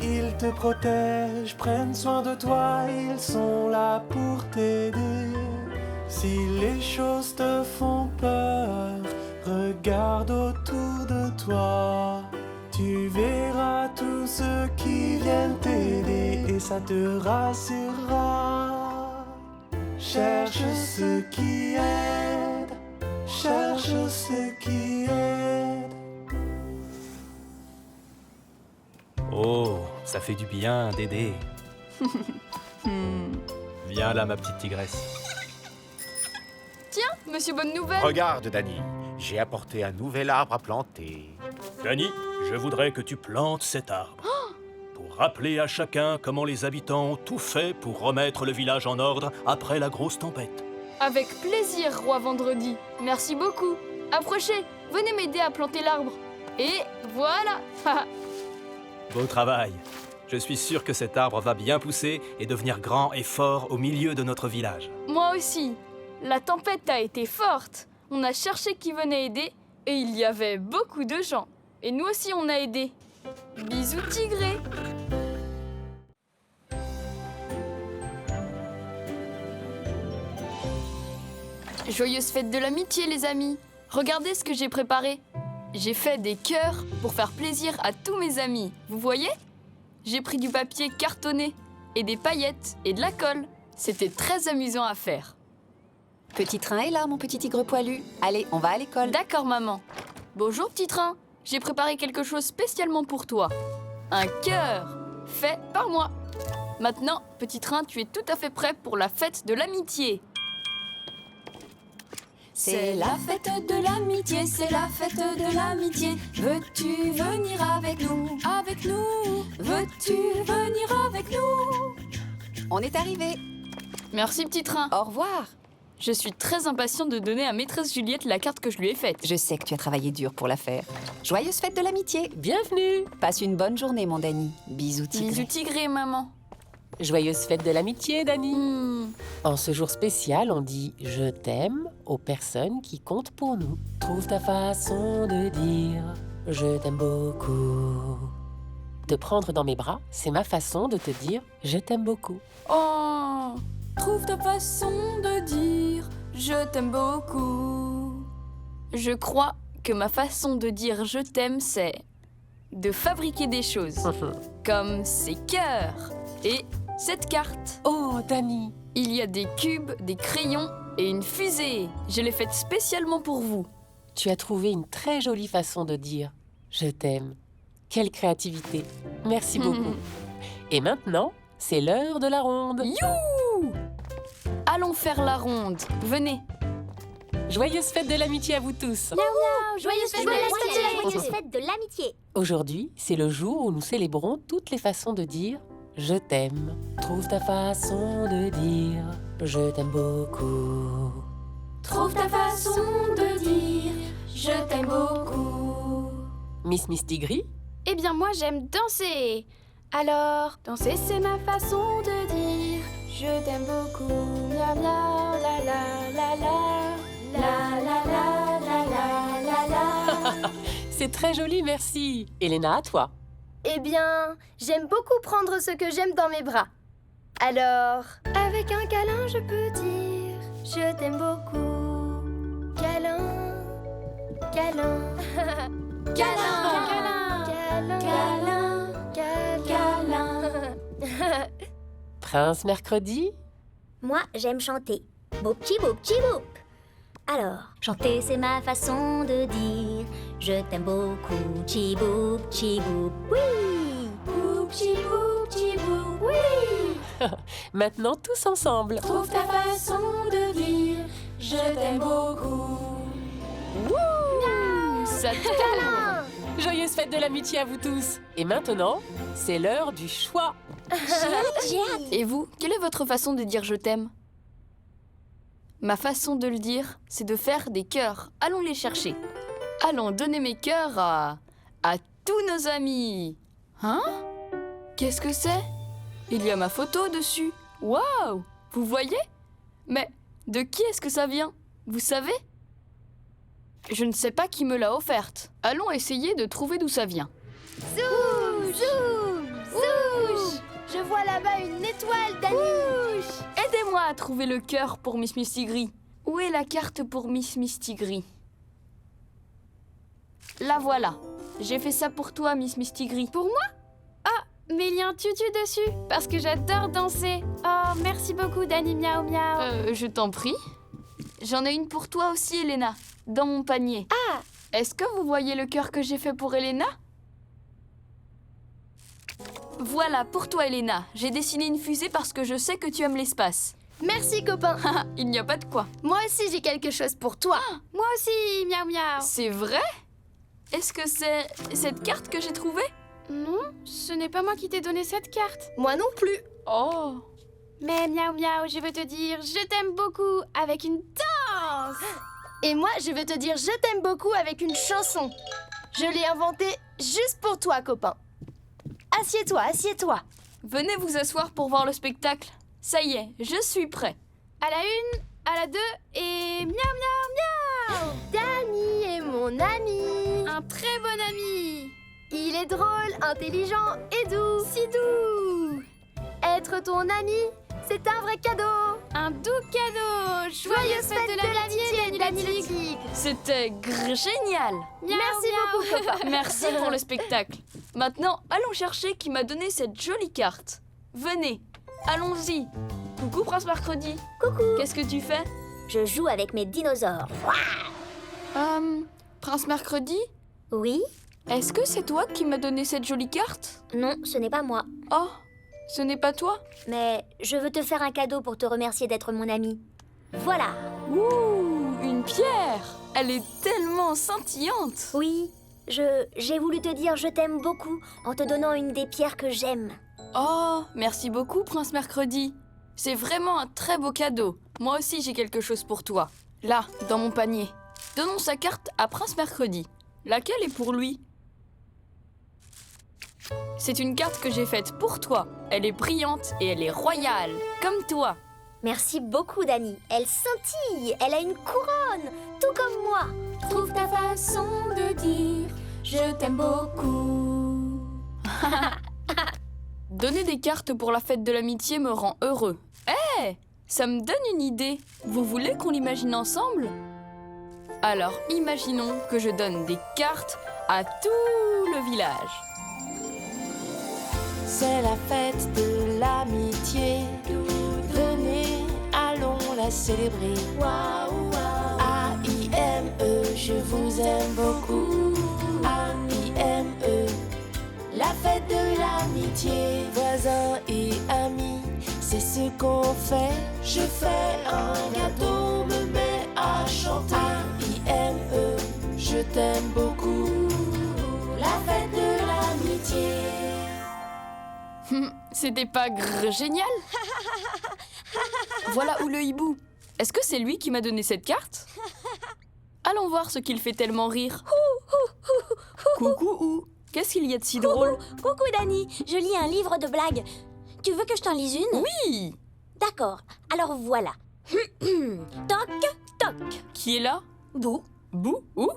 Ils te protègent, prennent soin de toi, ils sont là pour t'aider. Si les choses te font peur, regarde autour de toi. Tu verras tous ceux qui viennent t'aider et ça te rassurera. Cherche ceux qui aident, cherche ceux qui aident. Oh, ça fait du bien d'aider. Viens là, ma petite tigresse. Tiens, monsieur Bonne Nouvelle. Regarde, Danny, j'ai apporté un nouvel arbre à planter. Danny, je voudrais que tu plantes cet arbre. Pour rappeler à chacun comment les habitants ont tout fait pour remettre le village en ordre après la grosse tempête. Avec plaisir, Roi Vendredi. Merci beaucoup. Approchez, venez m'aider à planter l'arbre. Et voilà. Beau travail. Je suis sûr que cet arbre va bien pousser et devenir grand et fort au milieu de notre village. Moi aussi. La tempête a été forte. On a cherché qui venait aider et il y avait beaucoup de gens. Et nous aussi, on a aidé. Bisous, tigré. Joyeuse fête de l'amitié, les amis. Regardez ce que j'ai préparé. J'ai fait des cœurs pour faire plaisir à tous mes amis. Vous voyez? J'ai pris du papier cartonné et des paillettes et de la colle. C'était très amusant à faire. Petit train est là, mon petit tigre poilu. Allez, on va à l'école. D'accord, maman. Bonjour, petit train. j'ai préparé quelque chose spécialement pour toi. Un cœur, fait par moi. Maintenant, petit train, tu es tout à fait prêt pour la fête de l'amitié. C'est la fête de l'amitié, c'est la fête de l'amitié. Veux-tu venir avec nous? Avec nous. Veux-tu venir avec nous? On est arrivé. Merci, petit train. Au revoir. Je suis très impatiente de donner à maîtresse Juliette la carte que je lui ai faite. Je sais que tu as travaillé dur pour la faire. Joyeuse fête de l'amitié. Bienvenue. Passe une bonne journée, mon Dany. Bisous, tigre. Bisous, tigré, maman. Joyeuse fête de l'amitié, Dany. En ce jour spécial, on dit « je t'aime » aux personnes qui comptent pour nous. Trouve ta façon de dire « je t'aime beaucoup ». Te prendre dans mes bras, c'est ma façon de te dire « je t'aime beaucoup Oh, trouve ta façon de dire je t'aime beaucoup. Je crois que ma façon de dire je t'aime, c'est de fabriquer des choses, comme ces cœurs et cette carte. » Oh, Dany. Il y a des cubes, des crayons et une fusée. Je l'ai faite spécialement pour vous. Tu as trouvé une très jolie façon de dire « je t'aime ». Quelle créativité. Merci beaucoup. Et maintenant, c'est l'heure de la ronde. Youhou! Allons faire la ronde. Venez. Joyeuse fête de l'amitié à vous tous. Joyeuse fête de l'amitié. Joyeuse fête de l'amitié. Aujourd'hui, c'est le jour où nous célébrons toutes les façons de dire « je t'aime ». Trouve ta façon de dire « je t'aime beaucoup ». Trouve ta façon de dire je t'aime beaucoup. Miss Mistigris? Eh bien, moi, j'aime danser. Alors, danser, c'est ma façon de dire je t'aime beaucoup. Miaou, miaou, la la la la. La la la la la la la. C'est très joli, merci. Elena, à toi. Eh bien, j'aime beaucoup prendre ce que j'aime dans mes bras. Alors, avec un câlin, je peux dire je t'aime beaucoup. Câlin, câlin, Câlin. câlin, câlin, câlin, câlin. Prince Mercredi? Moi, j'aime chanter. Boop, chi boop, chi boop. Alors, chanter, c'est ma façon de dire je t'aime beaucoup. Chi boop, oui. Boop, chi boop, oui. Maintenant, tous ensemble. Trouve ta façon de dire je t'aime beaucoup. Ça tourne. Joyeuse fête de l'amitié à vous tous. Et maintenant, c'est l'heure du choix. J'ai hâte. Et vous, quelle est votre façon de dire je t'aime? Ma façon de le dire, c'est de faire des cœurs. Allons les chercher. Allons donner mes cœurs à tous nos amis. Hein? Qu'est-ce que c'est? Il y a ma photo dessus. Waouh! Vous voyez? Mais de qui est-ce que ça vient? Vous savez? Je ne sais pas qui me l'a offerte. Allons essayer de trouver d'où ça vient. Zoom, zoom, zoom. Je vois là-bas une étoile, Dany. Aidez-moi à trouver le cœur pour Miss Mistigris. Où est la carte pour Miss Mistigris? La voilà. J'ai fait ça pour toi, Miss Mistigris. Pour moi? Ah, mais il y a un tutu dessus, parce que j'adore danser. Oh, merci beaucoup, Dany Miaou Miaou. Je t'en prie. J'en ai une pour toi aussi, Elena, dans mon panier. Ah! Est-ce que vous voyez le cœur que j'ai fait pour Elena? Voilà, pour toi, Elena. J'ai dessiné une fusée parce que je sais que tu aimes l'espace. Merci, copain. Il n'y a pas de quoi. Moi aussi, j'ai quelque chose pour toi. Moi aussi, Miaou Miaou. C'est vrai? Est-ce que c'est cette carte que j'ai trouvée? Non, ce n'est pas moi qui t'ai donné cette carte. Moi non plus. Oh! Mais Miaou Miaou, je veux te dire je t'aime beaucoup avec une danse. Et moi, je veux te dire je t'aime beaucoup avec une chanson. Je l'ai inventée juste pour toi, copain. Assieds-toi, assieds-toi. Venez vous asseoir pour voir le spectacle. Ça y est, je suis prêt. À la 1, à la 2 et miaou miaou miaou. Dany est mon ami. Un très bon ami. Il est drôle, intelligent et doux. Si doux. Être ton ami, c'est un vrai cadeau. Un doux cadeau. Joyeuse fête de l'amitié, Dany le tigre. C'était génial. Merci beaucoup, copain. Merci pour le spectacle. Maintenant, allons chercher qui m'a donné cette jolie carte. Venez, allons-y. Coucou, Prince Mercredi. Coucou. Qu'est-ce que tu fais? Je joue avec mes dinosaures. Prince Mercredi? Oui? Est-ce que c'est toi qui m'as donné cette jolie carte? Non, ce n'est pas moi. Oh, ce n'est pas toi? Mais je veux te faire un cadeau pour te remercier d'être mon ami. Voilà. Ouh, une pierre! Elle est tellement scintillante! Oui, j'ai voulu te dire je t'aime beaucoup en te donnant une des pierres que j'aime. Oh, merci beaucoup, Prince Mercredi. C'est vraiment un très beau cadeau. Moi aussi, j'ai quelque chose pour toi. Là, dans mon panier. Donnons sa carte à Prince Mercredi. Laquelle est pour lui? C'est une carte que j'ai faite pour toi. Elle est brillante et elle est royale, comme toi. Merci beaucoup, Dani. Elle scintille, elle a une couronne, tout comme moi. Trouve ta façon de dire je t'aime beaucoup. Donner des cartes pour la fête de l'amitié me rend heureux. Hé, ça me donne une idée. Vous voulez qu'on l'imagine ensemble? Alors, imaginons que je donne des cartes à tout le village. C'est la fête de l'amitié. Venez, allons la célébrer. A-I-M-E, je vous aime beaucoup. A-I-M-E, la fête de l'amitié. Voisins et amis, c'est ce qu'on fait. Je fais un gâteau, me mets à chanter. A-I-M-E, je t'aime beaucoup. La fête de l'amitié. C'était pas génial? Voilà où le hibou. Est-ce que c'est lui qui m'a donné cette carte? Allons voir ce qu'il fait tellement rire. Coucou ou. Qu'est-ce qu'il y a de si drôle? Coucou, Dani. Je lis un livre de blagues. Tu veux que je t'en lise une? Oui. D'accord. Alors voilà. Toc, toc. Qui est là? Bou. Bou ou?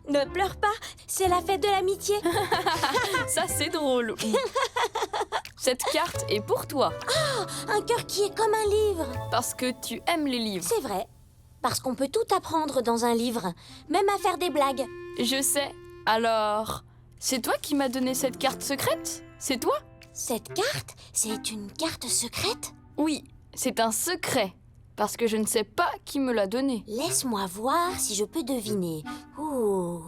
Ne pleure pas, c'est la fête de l'amitié. Ça, c'est drôle. Cette carte est pour toi. Ah, un cœur qui est comme un livre. Parce que tu aimes les livres. C'est vrai, parce qu'on peut tout apprendre dans un livre, même à faire des blagues. Je sais. Alors, c'est toi qui m'as donné cette carte secrète? C'est toi? Cette carte, c'est une carte secrète? Oui, c'est un secret. Parce que je ne sais pas qui me l'a donné. Laisse-moi voir si je peux deviner. Ouh,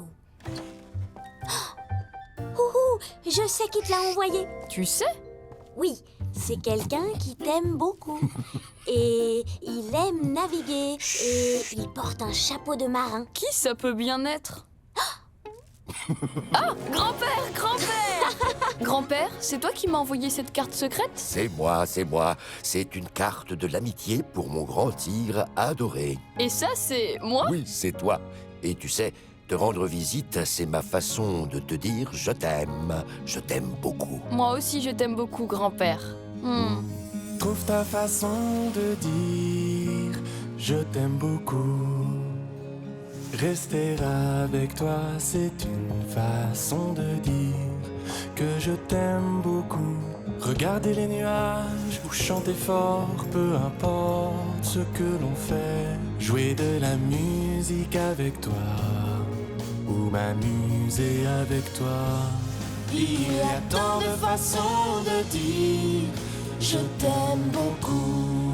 je sais qui te l'a envoyé. Tu sais? Oui, c'est quelqu'un qui t'aime beaucoup. Et il aime naviguer. Et il porte un chapeau de marin. Qui ça peut bien être? Ah, grand-père, grand-père! Grand-père, c'est toi qui m'as envoyé cette carte secrète? C'est moi. C'est une carte de l'amitié pour mon grand tigre adoré. Et ça, c'est moi? Oui, c'est toi. Et tu sais, te rendre visite, c'est ma façon de te dire je t'aime. Je t'aime beaucoup. Moi aussi, je t'aime beaucoup, grand-père. Trouve ta façon de dire je t'aime beaucoup. Rester avec toi, c'est une façon de dire que je t'aime beaucoup. Regarder les nuages ou chanter fort, peu importe ce que l'on fait. Jouer de la musique avec toi ou m'amuser avec toi. Il y a tant de façons de dire je t'aime beaucoup.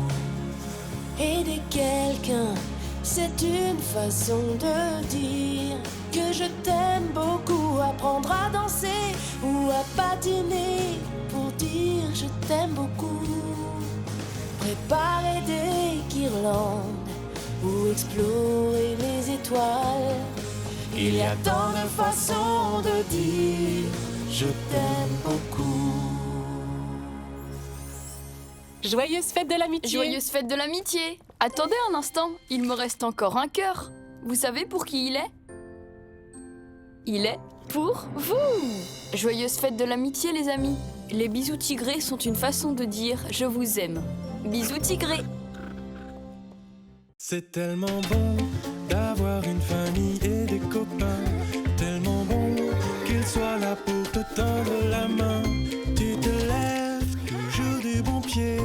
Aider quelqu'un, c'est une façon de dire que je t'aime beaucoup. Apprendre à danser ou à patiner pour dire je t'aime beaucoup. Préparer des guirlandes ou explorer les étoiles. Il y a tant de façons de dire je t'aime beaucoup. Joyeuse fête de l'amitié. Joyeuse fête de l'amitié. Attendez un instant, il me reste encore un cœur. Vous savez pour qui il est? Il est pour vous. Joyeuse fête de l'amitié, les amis. Les bisous tigrés sont une façon de dire je vous aime. Bisous tigrés. C'est tellement bon d'avoir une famille et des copains. Tellement bon qu'ils soient là pour te tendre la main. Tu te lèves toujours du bon pied.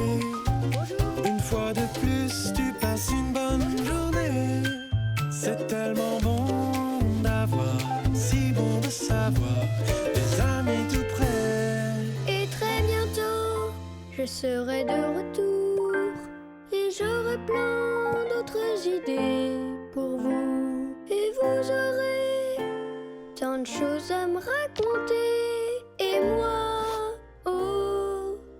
Une fois de plus, tu passes une bonne journée. C'est tellement bon d'avoir, si bon de savoir, des amis tout près. Et très bientôt, je serai de retour et j'aurai plein d'autres idées pour vous. Et vous aurez tant de choses à me raconter. Et moi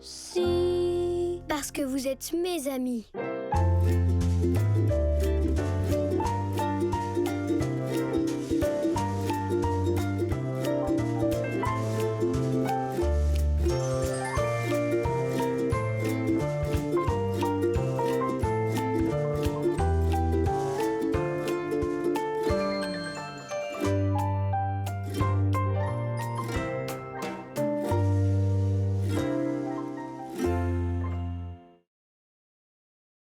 aussi. Parce que vous êtes mes amis.